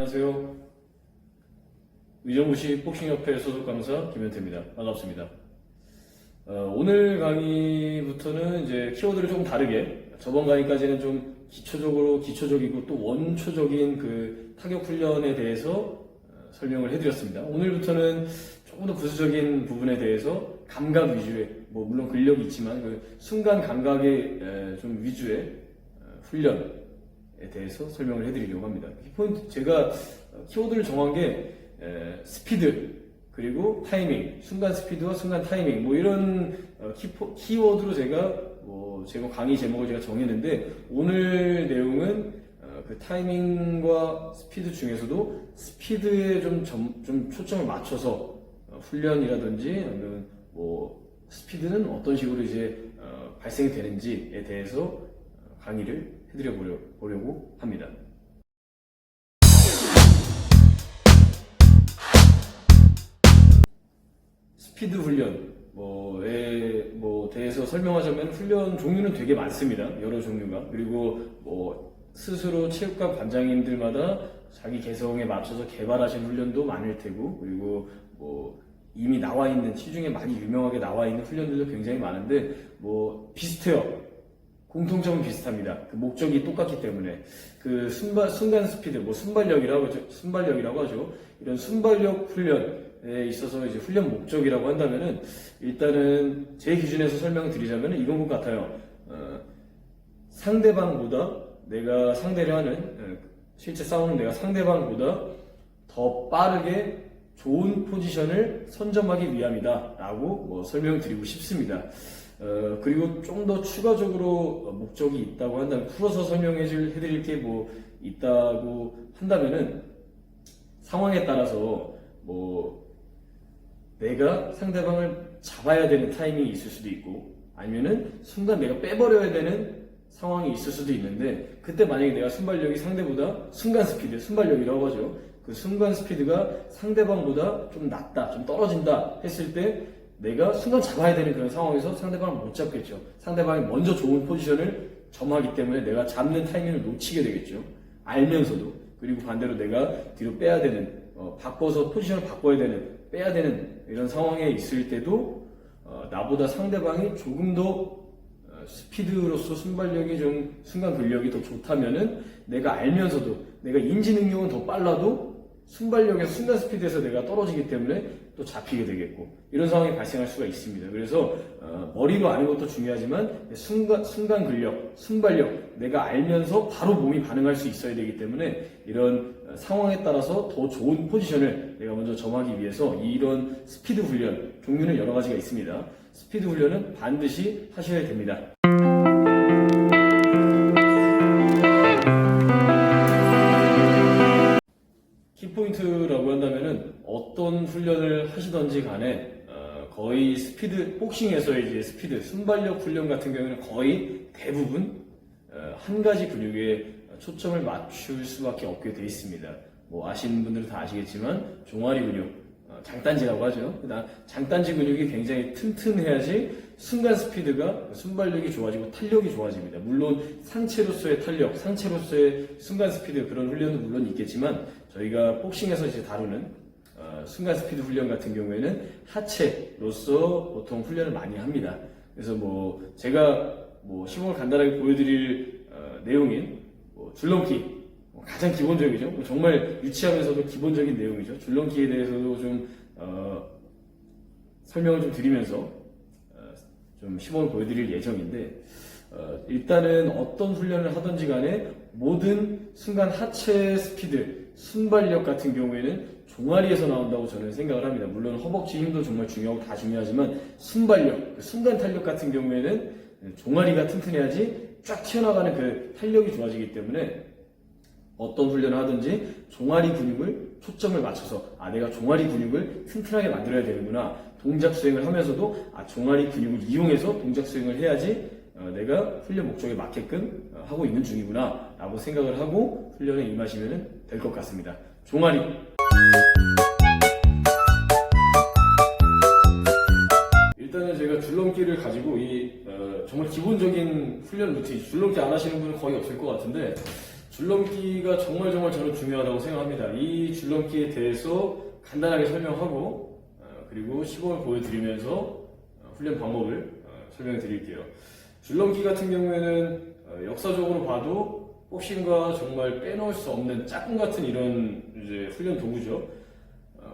안녕하세요. 의정부시 복싱협회 소속 강사 김현태입니다. 반갑습니다. 오늘 강의부터는 이제 키워드를 조금 다르게, 저번 강의까지는 좀 기초적이고 또 원초적인 그 타격 훈련에 대해서 설명을 해드렸습니다. 오늘부터는 조금 더 구체적인 부분에 대해서 감각 위주의, 물론 근력이 있지만 그 순간 감각의 좀 위주의 훈련에 대해서 설명을 해드리려고 합니다. 키포인트, 제가 키워드를 정한 게 스피드, 그리고 타이밍, 순간 스피드와 순간 타이밍, 이런 키워드로 제가 강의 제목을 제가 정했는데, 오늘 내용은 그 타이밍과 스피드 중에서도 스피드에 좀 초점을 맞춰서 훈련이라든지 아니면 스피드는 어떤 식으로 이제 발생이 되는지에 대해서 강의를 해드려 보려고 합니다. 스피드 훈련에 대해서 설명하자면, 훈련 종류는 되게 많습니다. 여러 종류가. 그리고 스스로 체육관 관장님들마다 자기 개성에 맞춰서 개발하신 훈련도 많을 테고, 그리고 이미 나와 있는, 시중에 많이 유명하게 나와 있는 훈련들도 굉장히 많은데, 비슷해요. 공통점은 비슷합니다. 그 목적이 똑같기 때문에. 그 순간 스피드, 순발력이라고 하죠. 이런 순발력 훈련에 있어서 이제 훈련 목적이라고 한다면은, 일단은 제 기준에서 설명을 드리자면은 이런 것 같아요. 상대방보다 내가 상대를 하는, 실제 싸우는 내가 상대방보다 더 빠르게 좋은 포지션을 선점하기 위함이다 라고 설명을 드리고 싶습니다. 그리고 좀 더 추가적으로 목적이 있다고 한다면, 풀어서 해드릴 게 있다고 한다면은, 상황에 따라서 내가 상대방을 잡아야 되는 타이밍이 있을 수도 있고, 아니면은 순간 내가 빼버려야 되는 상황이 있을 수도 있는데, 그때 만약에 내가 순발력이 상대보다, 순간 스피드, 순발력이라고 하죠. 그 순간 스피드가 상대방보다 좀 낮다, 좀 떨어진다 했을 때, 내가 순간 잡아야 되는 그런 상황에서 상대방을 못 잡겠죠. 상대방이 먼저 좋은 포지션을 점하기 때문에 내가 잡는 타이밍을 놓치게 되겠죠. 알면서도. 그리고 반대로 내가 뒤로 빼야 되는, 바꿔서 포지션을 바꿔야 되는, 빼야 되는 이런 상황에 있을 때도, 나보다 상대방이 조금 더 스피드로서 순발력이 좀, 순간 근력이 더 좋다면은, 내가 알면서도, 내가 인지 능력은 더 빨라도 순발력에서, 순간 스피드에서 내가 떨어지기 때문에 또 잡히게 되겠고, 이런 상황이 발생할 수가 있습니다. 그래서 머리로 아는 것도 중요하지만 순간 근력, 순발력, 내가 알면서 바로 몸이 반응할 수 있어야 되기 때문에, 이런 상황에 따라서 더 좋은 포지션을 내가 먼저 점하기 위해서 이런 스피드 훈련 종류는 여러 가지가 있습니다. 스피드 훈련은 반드시 하셔야 됩니다. 키포인트라고 한다면은, 어떤 훈련을 하시던지 간에 거의 복싱에서의 이제 스피드, 순발력 훈련 같은 경우는 거의 대부분 한 가지 근육에 초점을 맞출 수밖에 없게 되어 있습니다. 아시는 분들은 다 아시겠지만, 종아리 근육, 장단지라고 하죠. 장단지 근육이 굉장히 튼튼해야지 순간 스피드가, 순발력이 좋아지고 탄력이 좋아집니다. 물론 상체로서의 탄력, 상체로서의 순간 스피드, 그런 훈련도 물론 있겠지만, 저희가 복싱에서 이제 다루는 순간 스피드 훈련 같은 경우에는 하체로서 보통 훈련을 많이 합니다. 그래서 제가 시범을 간단하게 보여드릴 내용인 줄넘기, 가장 기본적이죠. 정말 유치하면서도 기본적인 내용이죠. 줄넘기에 대해서도 좀 설명을 좀 드리면서 좀 시범을 보여드릴 예정인데, 일단은 어떤 훈련을 하든지 간에 모든 순간 하체 스피드, 순발력 같은 경우에는 종아리에서 나온다고 저는 생각을 합니다. 물론 허벅지 힘도 정말 중요하고 다 중요하지만, 순발력, 순간 탄력 같은 경우에는 종아리가 튼튼해야지 쫙 튀어나가는 그 탄력이 좋아지기 때문에, 어떤 훈련을 하든지 종아리 근육을 초점을 맞춰서, 내가 종아리 근육을 튼튼하게 만들어야 되는구나, 동작 수행을 하면서도 종아리 근육을 이용해서 동작 수행을 해야지 내가 훈련 목적에 맞게끔 하고 있는 중이구나 라고 생각을 하고 훈련에 임하시면 될 것 같습니다. 종아리, 일단은 제가 줄넘기를 가지고 정말 기본적인 훈련 루틴, 줄넘기 안 하시는 분은 거의 없을 것 같은데, 줄넘기가 정말 저는 중요하다고 생각합니다. 이 줄넘기에 대해서 간단하게 설명하고 그리고 시범을 보여드리면서 훈련 방법을 설명해 드릴게요. 줄넘기 같은 경우에는 역사적으로 봐도 복싱과 정말 빼놓을 수 없는 짝꿍 같은 이런 이제 훈련 도구죠.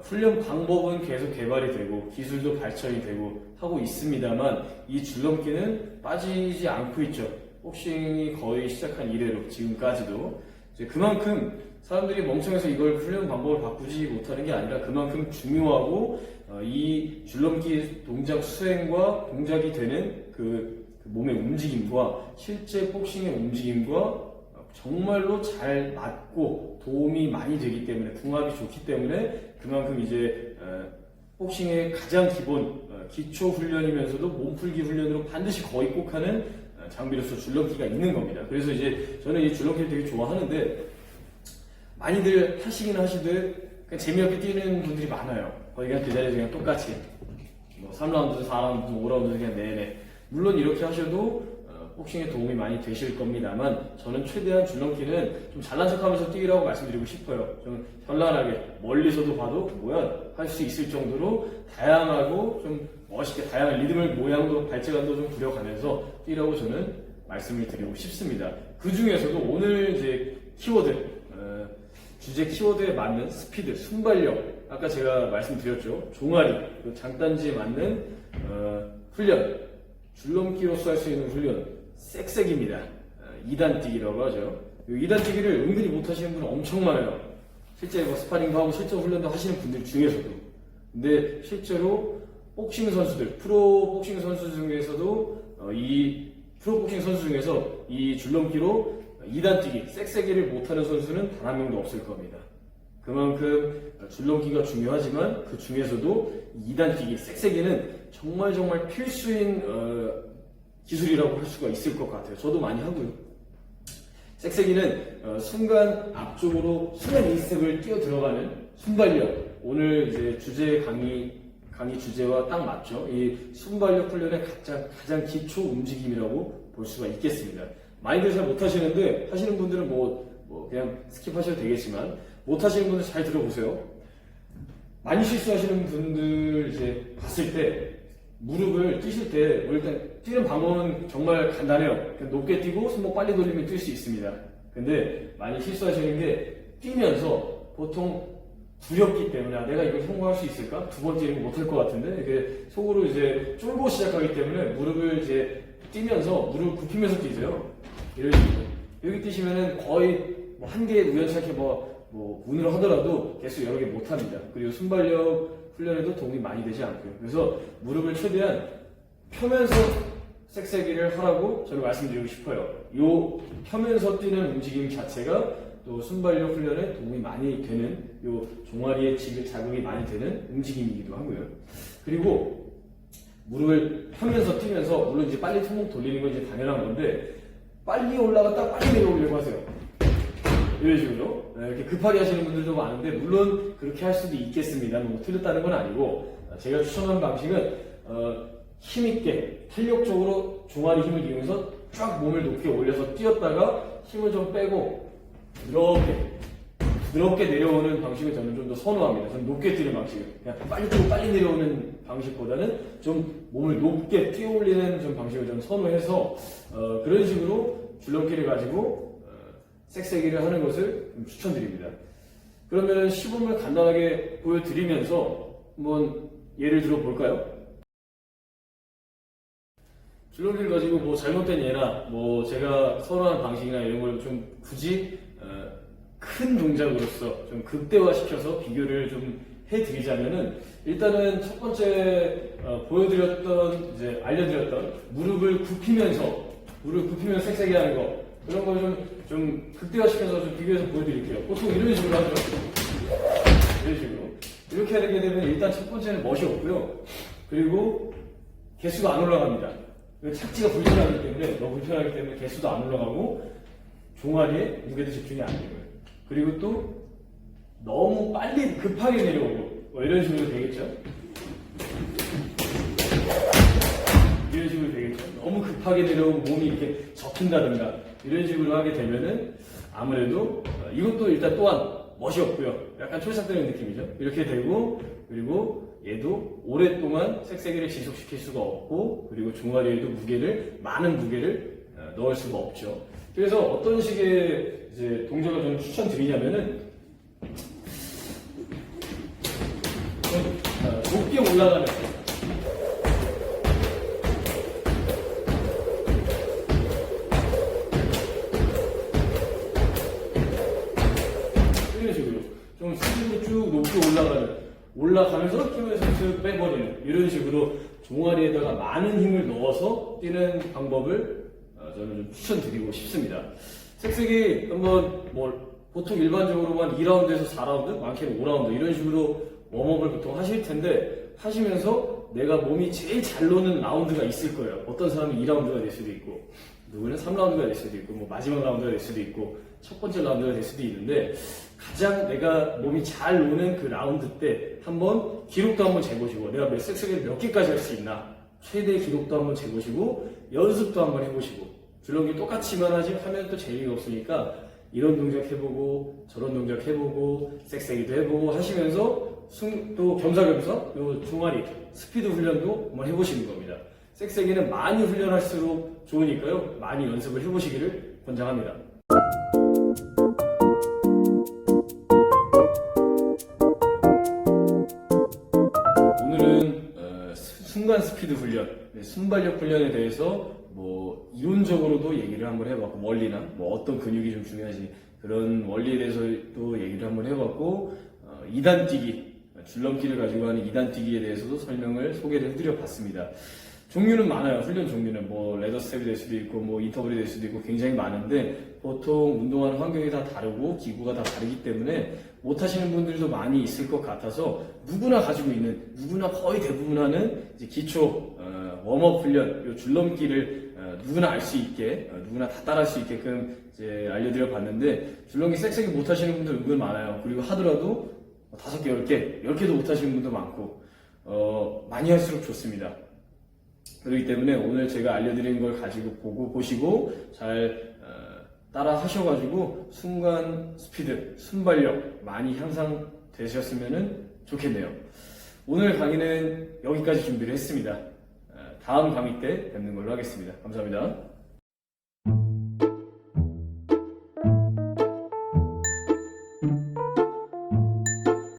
훈련 방법은 계속 개발이 되고 기술도 발전이 되고 하고 있습니다만 이 줄넘기는 빠지지 않고 있죠. 복싱이 거의 시작한 이래로 지금까지도 이제 그만큼 사람들이 멍청해서 이걸 훈련 방법을 바꾸지 못하는 게 아니라 그만큼 중요하고 이 줄넘기 동작 수행과 동작이 되는 그 몸의 움직임과 실제 복싱의 움직임과 정말로 잘 맞고 도움이 많이 되기 때문에 궁합이 좋기 때문에 그만큼 이제 복싱의 가장 기본 기초 훈련이면서도 몸풀기 훈련으로 반드시 거의 꼭 하는 장비로서 줄넘기가 있는 겁니다. 그래서 이제 저는 이 줄넘기를 되게 좋아하는데 많이들 하시긴 하시듯 그냥 재미없게 뛰는 분들이 많아요. 거의 그냥 그 자리에서 그냥 똑같이 뭐 3라운드, 4라운드, 5라운드 그냥 내내 물론 이렇게 하셔도 복싱에 도움이 많이 되실 겁니다만 저는 최대한 줄넘기는 좀 잘난 척하면서 뛰라고 말씀드리고 싶어요. 좀 현란하게 멀리서도 봐도 뭐야 할 수 있을 정도로 다양하고 좀 멋있게 다양한 리듬을 모양도 발재간도 좀 부려가면서 뛰라고 저는 말씀을 드리고 싶습니다. 그 중에서도 오늘 이제 키워드 주제 키워드에 맞는 스피드, 순발력 아까 제가 말씀드렸죠. 종아리, 장단지에 맞는 훈련 줄넘기로서 할 수 있는 훈련 쌕쌕입니다. 2단 뛰기라고 하죠. 2단 뛰기를 은근히 못하시는 분은 엄청 많아요. 실제 뭐 스파링도 하고 실제 훈련도 하시는 분들 중에서도. 근데 실제로 복싱 선수들, 프로 복싱 선수 중에서도 이 프로 복싱 선수 중에서 이 줄넘기로 2단 뛰기, 쌕쌕이를 못하는 선수는 단 한 명도 없을 겁니다. 그만큼 줄넘기가 중요하지만 그 중에서도 2단 뛰기, 쌕쌕이는 정말 필수인 기술이라고 할 수가 있을 것 같아요. 저도 많이 하고요. 쌕쌕이는 순간 앞쪽으로 순간 인스텝을 뛰어 들어가는 순발력. 오늘 이제 주제 강의 주제와 딱 맞죠. 이 순발력 훈련의 가장 기초 움직임이라고 볼 수가 있겠습니다. 많이들 잘 못하시는데 하시는 분들은 뭐 그냥 스킵하셔도 되겠지만 못하시는 분들 잘 들어보세요. 많이 실수하시는 분들 이제 봤을 때 무릎을 뛰실 때 일단 뛰는 방법은 정말 간단해요. 그냥 높게 뛰고 손목 빨리 돌리면 뛸 수 있습니다. 근데 많이 실수하시는 게 뛰면서 보통 두렵기 때문에 내가 이걸 성공할 수 있을까? 두 번째 이런 거 못할 것 같은데 이게 속으로 이제 쫄고 시작하기 때문에 무릎을 이제 뛰면서 무릎 굽히면서 뛰세요. 이런 식으로 여기 뛰시면은 거의 한 개의 우연찮게 운을 하더라도 개수 여러 개 못합니다. 그리고 순발력 훈련에도 도움이 많이 되지 않고요. 그래서 무릎을 최대한 펴면서 쌕쌕이를 하라고 저는 말씀드리고 싶어요. 요 펴면서 뛰는 움직임 자체가 또 순발력 훈련에 도움이 많이 되는 요 종아리에 자극이 많이 되는 움직임이기도 하고요. 그리고 무릎을 펴면서 뛰면서 물론 이제 빨리 손목 돌리는 건 이제 당연한 건데 빨리 올라갔다 빨리 내려오려고 하세요. 이런 식으로 이렇게 급하게 하시는 분들도 많은데 물론 그렇게 할 수도 있겠습니다. 뭐 틀렸다는 건 아니고 제가 추천하는 방식은 힘있게 탄력적으로 종아리 힘을 이용해서 쫙 몸을 높게 올려서 뛰었다가 힘을 좀 빼고 부드럽게 내려오는 방식을 저는 좀 더 선호합니다. 저는 높게 뛰는 방식을 그냥 빨리 뛰고 빨리 내려오는 방식보다는 좀 몸을 높게 뛰어 올리는 좀 방식을 좀 선호해서 그런 식으로 줄넘기를 가지고 쌕쌕이를 하는 것을 좀 추천드립니다. 그러면 시범을 간단하게 보여드리면서 한번 예를 들어 볼까요? 줄넘기를 가지고 뭐 잘못된 예나 뭐 제가 선호하는 방식이나 이런 걸 좀 굳이 큰 동작으로서 좀 극대화시켜서 비교를 좀 해드리자면은 일단은 첫 번째 알려드렸던 무릎을 굽히면서 쌕쌕이 하는 거 그런 걸 좀 극대화시켜서 좀 비교해서 보여드릴게요. 보통 이런 식으로 하죠. 이런 식으로. 이렇게 하게 되면 일단 첫 번째는 멋이 없고요. 그리고 개수가 안 올라갑니다. 착지가 너무 불편하기 때문에 개수도 안 올라가고 종아리에 무게도 집중이 안 되고요. 그리고 또 너무 빨리 급하게 내려오고 뭐 이런 식으로 되겠죠. 이런 식으로 되겠죠. 너무 급하게 내려오고 몸이 이렇게 접힌다든가 이런 식으로 하게 되면은 아무래도 이것도 일단 또한 멋이 없고요. 약간 촐싹되는 느낌이죠. 이렇게 되고, 그리고 얘도 오랫동안 색세기를 지속시킬 수가 없고, 그리고 종아리에도 많은 무게를 넣을 수가 없죠. 그래서 어떤 식의 이제 동작을 저는 추천드리냐면은 좀 높게 올라가는 이런 식으로 좀 스피드로 쭉 높게 올라가면서 힘을 슥슥 빼버리는 이런 식으로 종아리에다가 많은 힘을 넣어서 뛰는 방법을 저는 좀 추천드리고 싶습니다. 색색이 한번 보통 일반적으로만 2라운드에서 4라운드, 많게는 5라운드 이런 식으로 웜업을 보통 하실 텐데 하시면서 내가 몸이 제일 잘 노는 라운드가 있을 거예요. 어떤 사람은 2라운드가 될 수도 있고 누구는 3라운드가 될 수도 있고 마지막 라운드가 될 수도 있고 첫 번째 라운드가 될 수도 있는데 가장 내가 몸이 잘 노는 그 라운드 때 한번 기록도 한번 재보시고 내가 색색을 몇 개까지 할 수 있나 최대 기록도 한번 재보시고 연습도 한번 해보시고 줄넘기 똑같이만 하면 또 재미가 없으니까 이런 동작 해보고 저런 동작 해보고 색색이도 해보고 하시면서 또 겸사겸사 요 종아리 스피드 훈련도 한번 해보시는 겁니다. 색색이는 많이 훈련할수록 좋으니까요. 많이 연습을 해보시기를 권장합니다. 오늘은 순간 스피드 훈련, 순발력 훈련에 대해서 이론적으로도 얘기를 한번 해봤고 원리나 어떤 근육이 좀 중요하지 그런 원리에 대해서도 얘기를 한번 해봤고 2단 뛰기, 줄넘기를 가지고 하는 2단 뛰기에 대해서도 소개를 해드려 봤습니다. 종류는 많아요. 훈련 종류는 레더스텝이 될 수도 있고 인터벌이 될 수도 있고 굉장히 많은데 보통 운동하는 환경이 다 다르고 기구가 다 다르기 때문에 못하시는 분들도 많이 있을 것 같아서 누구나 가지고 있는 누구나 거의 대부분 하는 이제 기초 웜업 훈련 요 줄넘기를 누구나 알 수 있게 누구나 다 따라할 수 있게끔 이제 알려드려 봤는데 줄넘기 섹세게 못하시는 분들 은근 많아요. 그리고 하더라도 5개, 10개도 못하시는 분도 많고 많이 할수록 좋습니다. 그렇기 때문에 오늘 제가 알려드린 걸 가지고 보시고 잘 따라 하셔가지고 순간 스피드, 순발력 많이 향상되셨으면 좋겠네요. 오늘 강의는 여기까지 준비를 했습니다. 다음 강의 때 뵙는 걸로 하겠습니다. 감사합니다.